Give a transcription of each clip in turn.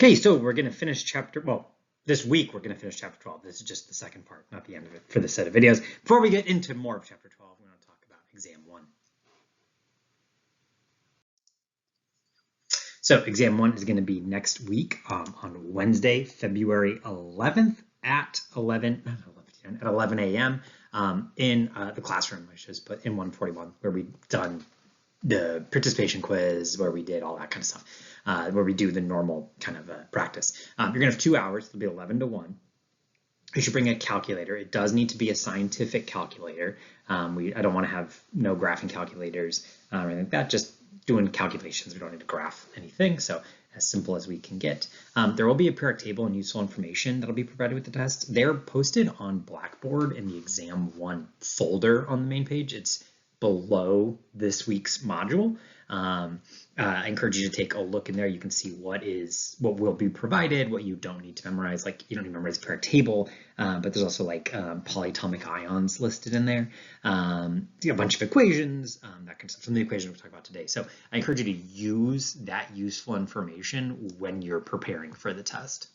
Okay, so we're going to finish this week we're going to finish chapter 12. This is just the second part, not the end of it for this set of videos. Before we get into more of chapter 12, we're going to talk about exam 1. So exam 1 is going to be next week on Wednesday, February 11th at 11 a.m. In the classroom, which is put in 141, where we've done the participation quiz, where we did all that kind of stuff, where we do the normal kind of practice. You're going to have 2 hours. It'll be 11 to 1. You should bring a calculator. It does need to be a scientific calculator. I don't want to have no graphing calculators or anything like that, just doing calculations. We don't need to graph anything, so as simple as we can get. There will be a periodic table and useful information that'll be provided with the test. They're posted on Blackboard in the exam 1 folder on the main page. It's below this week's module. I encourage you to take a look in there. You can see what will be provided, what you don't need to memorize. Like you don't need to memorize the periodic table, but there's also like polyatomic ions listed in there. A bunch of equations, that kind of stuff. Some of the equations we'll talk about today. So I encourage you to use that useful information when you're preparing for the test.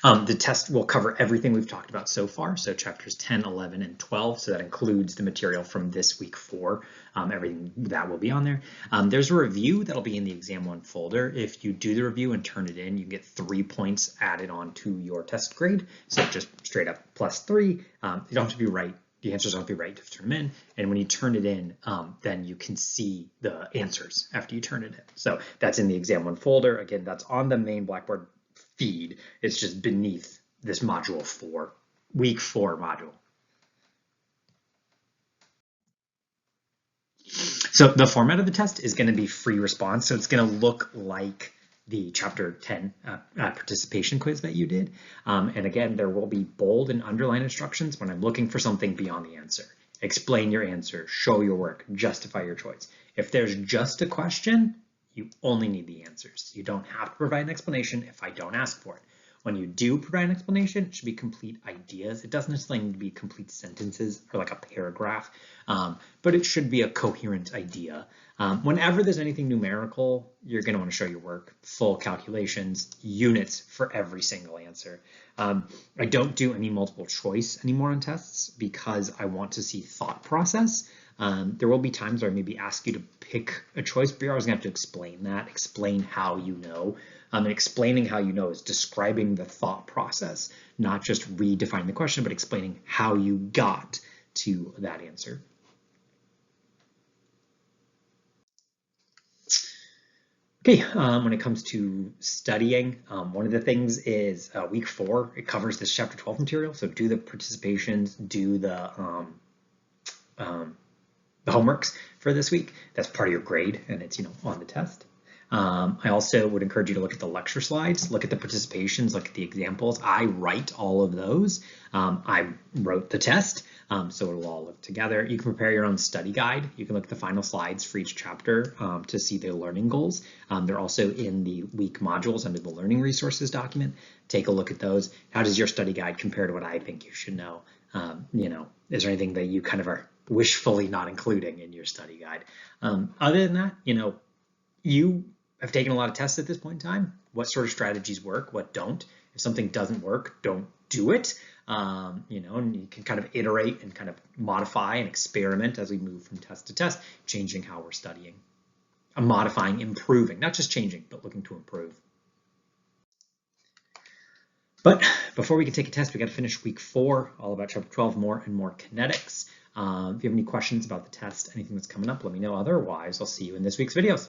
The test will cover everything we've talked about so far, so chapters 10, 11, and 12, so that includes the material from this week 4, everything that will be on there. There's a review that'll be in the exam 1 folder. If you do the review and turn it in, you get 3 points added on to your test grade, so just straight up +3. You don't have to be right. The answers don't have to be right to turn them in, and when you turn it in, then you can see the answers after you turn it in. So that's in the exam 1 folder. Again, that's on the main Blackboard feed. It's just beneath this module 4, week 4 module. So the format of the test is going to be free response. So it's going to look like the chapter 10 participation quiz that you did. And again, there will be bold and underline instructions when I'm looking for something beyond the answer. Explain your answer, show your work, justify your choice. If there's just a question, you only need the answers. You don't have to provide an explanation if I don't ask for it. When you do provide an explanation, it should be complete ideas. It doesn't necessarily need to be complete sentences or like a paragraph, but it should be a coherent idea. Whenever there's anything numerical, you're going to want to show your work, full calculations, units for every single answer. I don't do any multiple choice anymore on tests because I want to see thought process. There will be times where I maybe ask you to pick a choice, but you're always going to have to explain that, explain how you know. And explaining how you know is describing the thought process, not just redefining the question, but explaining how you got to that answer. Okay, when it comes to studying, one of the things is week 4, it covers this chapter 12 material. So do the participations, do the homeworks for this week. That's part of your grade, and it's on the test. I also would encourage you to look at the lecture slides, look at the participations, look at the examples. I write all of those. I wrote the test, so it'll all look together. You can prepare your own study guide. You can look at the final slides for each chapter to see the learning goals. They're also in the week modules under the learning resources document. Take a look at those. How does your study guide compare to what I think you should know? Is there anything that you kind of are wishfully not including in your study guide? Other than that, you have taken a lot of tests at this point in time. What sort of strategies work, what don't? If something doesn't work, don't do it. And you can kind of iterate and kind of modify and experiment as we move from test to test, changing how we're studying. Modifying, improving, not just changing, but looking to improve. But before we can take a test, we got to finish week 4, all about chapter 12, more and more kinetics. If you have any questions about the test, anything that's coming up, let me know. Otherwise, I'll see you in this week's videos.